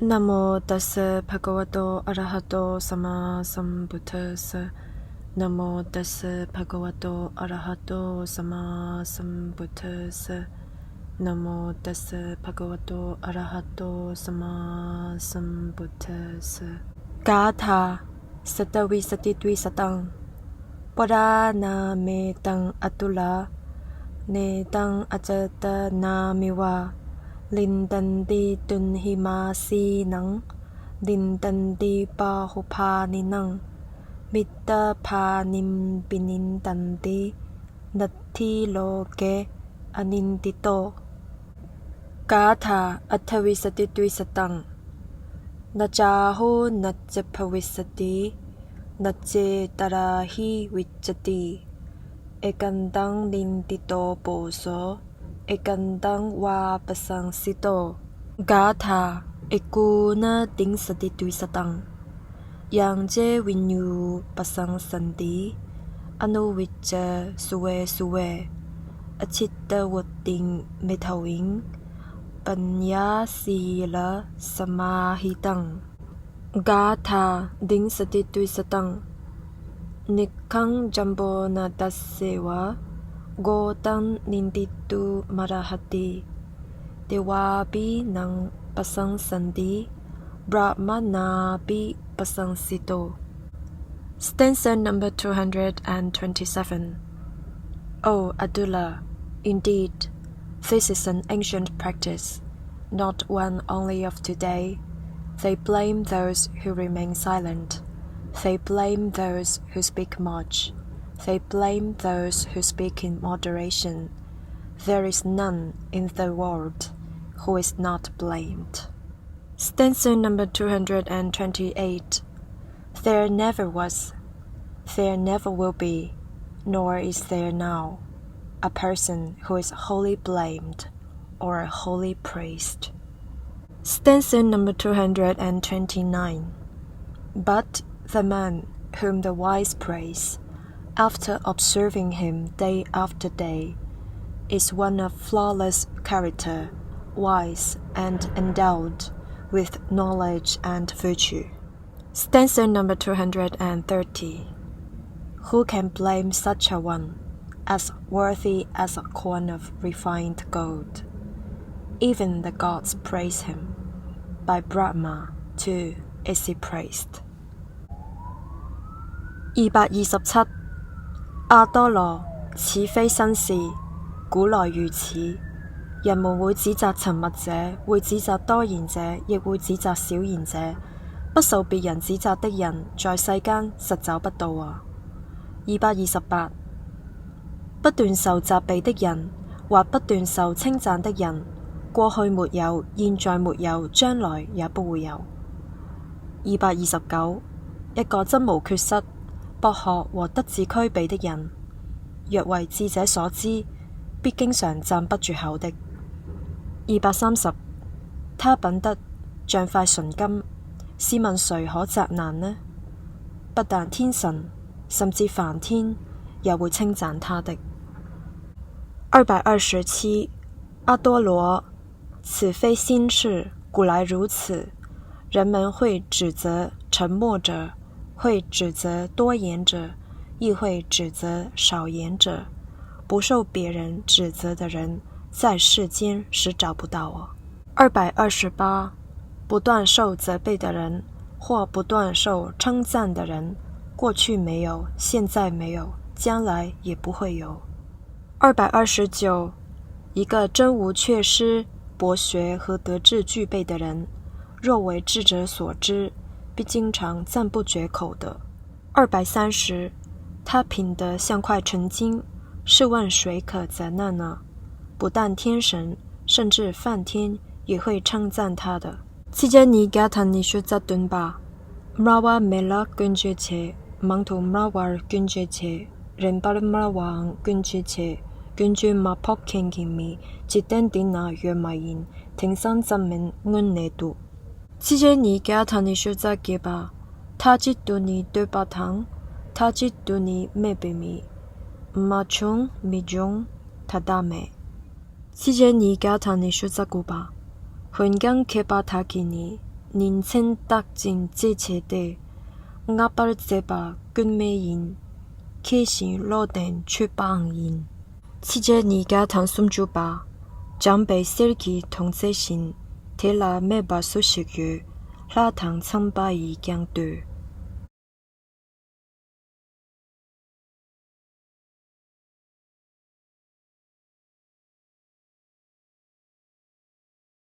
Namo tassa bhagavato arahato sama sambuddhassa. Namo tassa bhagavato arahato sama sambuddhassa. Namo tassa bhagavato arahato sama sambuddhassa. Gatha Satavisatitvisatang Parana me tang atula ne tang acata namiwa Lindanti tunhimasi nang Lindanti pahupaninang Mitta panim binindanti Natti loke anindito Gatha Atthavisatitvisatang Najaho Najjapavisati Najje tarahi vichati Ekandang nindito poso Ekandang wapasangsito Gatha Ekuna dingsatitvisatang Yang vinyu pasangsanti Anuvicha suwe Achitta wuting metawing Panya sila samahitang Gatha dingsatitvisatang Nikkang jambo na dassewa Gotang ninditu marahati Dewabi nang pasangsanti Brahmanabi pasangsito. Stanza number 227. O Adula, indeed, this is an ancient practice, not one only of today. They blame those who remain silent. They blame those who speak much. They blame those who speak in moderation. There is none in the world who is not blamed. Stanza number 228. There never was, there never will be, nor is there now, a person who is wholly blamed or wholly praised. Stanza number 229. But the man whom the wise praise, after observing him day after day, is one of flawless character, wise and endowed with knowledge and virtue. Stanza number 230. Who can blame such a one, as worthy as a coin of refined gold? Even the gods praise him. By Brahma, too, is he praised. 227. 阿多羅，此非新事，古來如此。人們會指責沉默者，會指責多言者，亦會指責少言者。不受別人指責的人，在世間實找不到啊。228. 不斷受責備的人，或不斷受稱讚的人，過去沒有，現在沒有，將來也不會有。229. 一個真無缺失、博學和德智俱備的人，若為智者所知，必經常讚不絕口的。230. 他品德像塊純金，試問誰可責難呢？不但天神，甚至梵天也會稱讚他的。227. 阿多羅，此非新事，古來如此。人們會指責沉默者，會指責多言者，亦會指責少言者。不受別人指責的人，在世間是找不到啊。228. 不斷受責備的人，或不斷受稱讚的人，過去沒有，現在沒有，將來也不會有。229. 一個真無缺失、博學和德智具備的人，若為智者所知，必經常讚不絕口的。230. 他品德像塊純金，試問誰可責難呢？不但天神，甚至梵天也會稱讚他的。Tijani gatani syudzatun ba, mrawa melak gunjeche, mangtu mrawar gunjeche, renpar mrawang gunjeche, gunju mapok kengimi, jiten dina yömayin, tingsan zamen ngunnedu. Tijani gatani syudzaki ba, tajituni döbatang, tajituni mebimi, machung mijung tadame. Tijani gatani syudzaku ba, Hungang kepa takini, 닌 생딱진 지체대 ngapalzeba kunmeyin ke신 로덴 출방인 치제니가 단숨주바 장배 실기 통제신 대라 매바 소식유 라당 참바이 경도